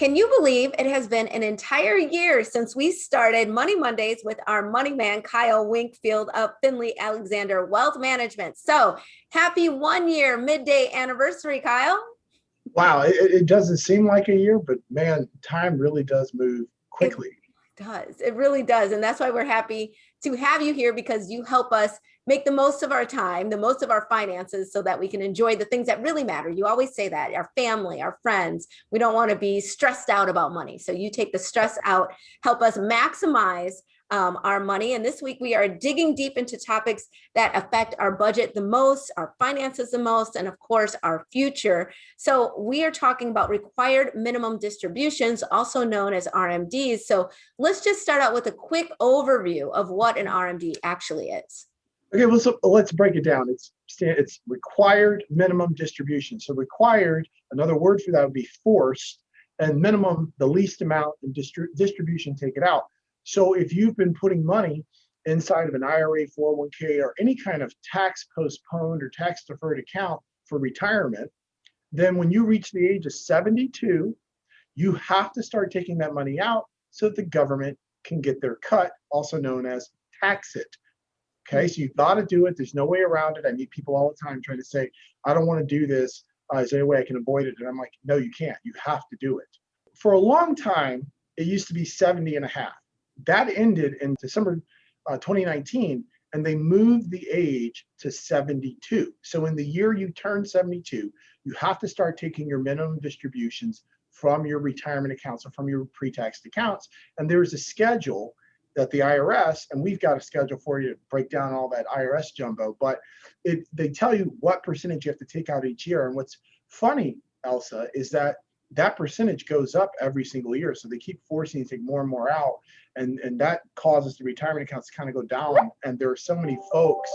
Can you believe it has been an entire year since we started Money Mondays with our money man, Kyle Winkfield of Finley Alexander Wealth Management? So happy 1 year midday anniversary, Kyle. Wow, it doesn't seem like a year, but man, time really does move It quickly. does. It really does. And that's why we're happy to have you here because you help us make the most of our time, the most of our finances so that we can enjoy the things that really matter. You always say that our family, our friends, we don't want to be stressed out about money. So you take the stress out, help us maximize our money. And this week we are digging deep into topics that affect our budget the most, our finances the most, and of course, our future. So we are talking about required minimum distributions, also known as RMDs. So let's just start out with a quick overview of what an RMD actually is. Okay, well, so let's break it down. It's required minimum distribution. So required, another word for that would be forced, and minimum, the least amount, and distribution, take it out. So if you've been putting money inside of an IRA, 401k, or any kind of tax postponed or tax deferred account for retirement, then when you reach the age of 72, you have to start taking that money out so that the government can get their cut, also known as tax it. Okay, so you've got to do it. There's no way around it. I meet people all the time trying to say, I don't want to do this. Is there any way I can avoid it? And I'm like, no, you can't. You have to do it. For a long time, it used to be 70 and a half. That ended in December 2019, and they moved the age to 72. So in the year you turn 72, you have to start taking your minimum distributions from your retirement accounts or from your pre-taxed accounts. And there's a schedule that the IRS, and we've got a schedule for you to break down all that IRS jumbo, but they tell you what percentage you have to take out each year. And what's funny, Elsa, is that percentage goes up every single year. So they keep forcing you to take more and more out. And that causes the retirement accounts to kind of go down. And there are so many folks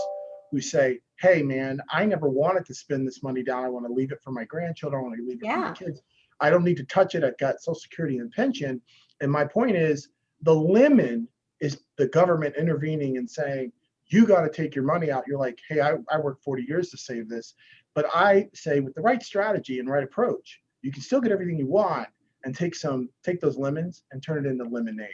who say, hey, man, I never wanted to spend this money down. I want to leave it for my grandchildren. I want to leave it for my kids. I don't need to touch it. I've got Social Security and pension. And my point is, the limit is the government intervening and saying, you got to take your money out. You're like, hey, I worked 40 years to save this. But I say with the right strategy and right approach, you can still get everything you want and take those lemons and turn it into lemonade.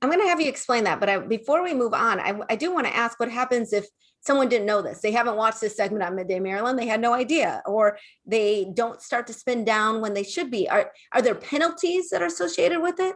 I'm going to have you explain that. But before we move on, I do want to ask what happens if someone didn't know this. They haven't watched this segment on Midday Maryland. They had no idea, or they don't start to spend down when they should be. Are there penalties that are associated with it?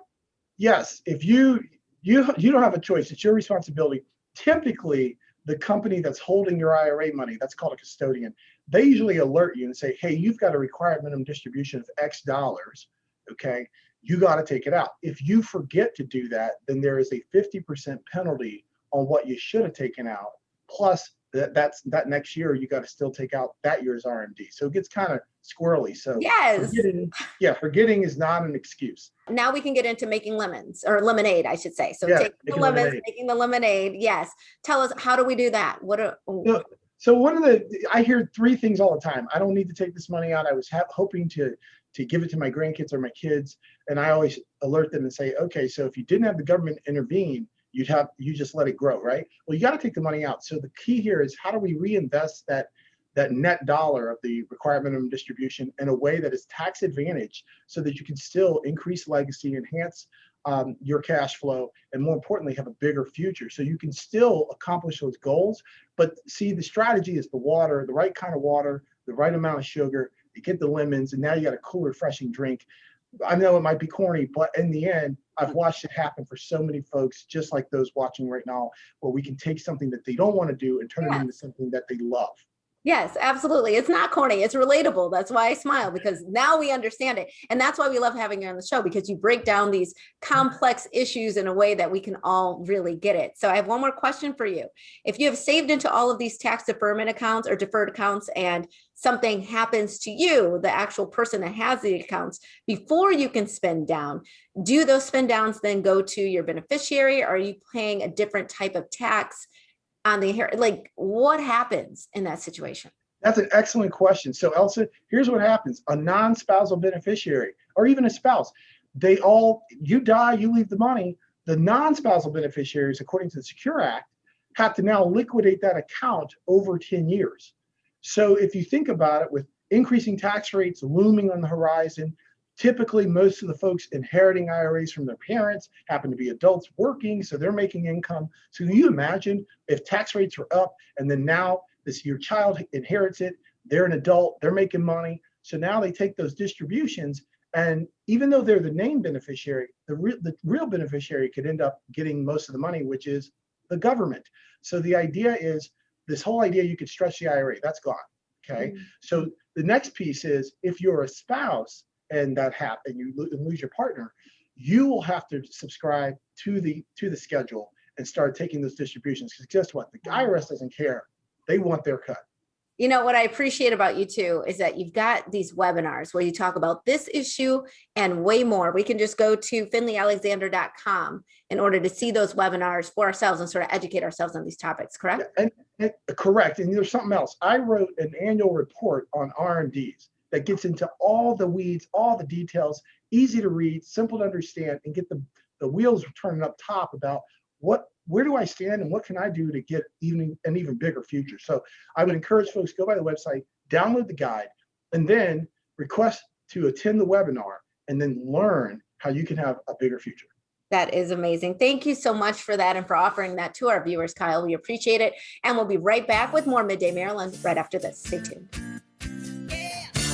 Yes. If you don't have a choice, it's your responsibility. Typically, the company that's holding your IRA money, that's called a custodian, they usually alert you and say, hey, you've got a required minimum distribution of X dollars, okay? You got to take it out. If you forget to do that, then there is a 50% penalty on what you should have taken out. Plus, that next year, you got to still take out that year's RMD. So it gets kind of squirrely. So yes, forgetting is not an excuse. Now we can get into making lemons, or lemonade, I should say. So taking the lemons, making the lemonade. Yes. Tell us, how do we do that? So I hear three things all the time. I don't need to take this money out. I was hoping to give it to my grandkids or my kids. And I always alert them and say, okay, so if you didn't have the government intervene, you just let it grow, right? Well, you got to take the money out. So the key here is, how do we reinvest that net dollar of the required minimum distribution in a way that is tax advantage so that you can still increase legacy, enhance your cash flow, and more importantly, have a bigger future. So you can still accomplish those goals. But see, the strategy is the water, the right kind of water, the right amount of sugar. You get the lemons, and now you got a cool, refreshing drink. I know it might be corny, but in the end, I've watched it happen for so many folks, just like those watching right now, where we can take something that they don't want to do and turn it into something that they love. Yes, absolutely. It's not corny. It's relatable. That's why I smile, because now we understand it. And that's why we love having you on the show, because you break down these complex issues in a way that we can all really get it. So I have one more question for you. If you have saved into all of these tax deferment accounts or deferred accounts, and something happens to you, the actual person that has the accounts, before you can spend down, do those spend downs then go to your beneficiary? Or are you paying a different type of tax on the hair? Like, what happens in that situation? That's an excellent question. So Elsa, here's what happens. A non-spousal beneficiary, or even a spouse, you die, you leave the money. The non-spousal beneficiaries, according to the Secure Act, have to now liquidate that account over 10 years. So if you think about it, with increasing tax rates looming on the horizon, Typically, most of the folks inheriting IRAs from their parents happen to be adults working, so they're making income. So you imagine if tax rates were up and then now your child inherits it, they're an adult, they're making money. So now they take those distributions, and even though they're the named beneficiary, the real beneficiary could end up getting most of the money, which is the government. So the idea is this whole idea you could stretch the IRA, that's gone. Okay. So the next piece is if you're a spouse and that happen, you lose your partner, you will have to subscribe to the schedule and start taking those distributions. Because guess what? The IRS doesn't care. They want their cut. You know, what I appreciate about you too is that you've got these webinars where you talk about this issue and way more. We can just go to finleyalexander.com in order to see those webinars for ourselves and sort of educate ourselves on these topics, correct? And correct. And there's something else. I wrote an annual report on RMDs that gets into all the weeds, all the details, easy to read, simple to understand, and get the wheels turning up top about where do I stand and what can I do to get an even bigger future. So I would encourage folks, go by the website, download the guide, and then request to attend the webinar and then learn how you can have a bigger future. That is amazing. Thank you so much for that and for offering that to our viewers, Kyle. We appreciate it. And we'll be right back with more Midday Maryland right after this. Stay tuned.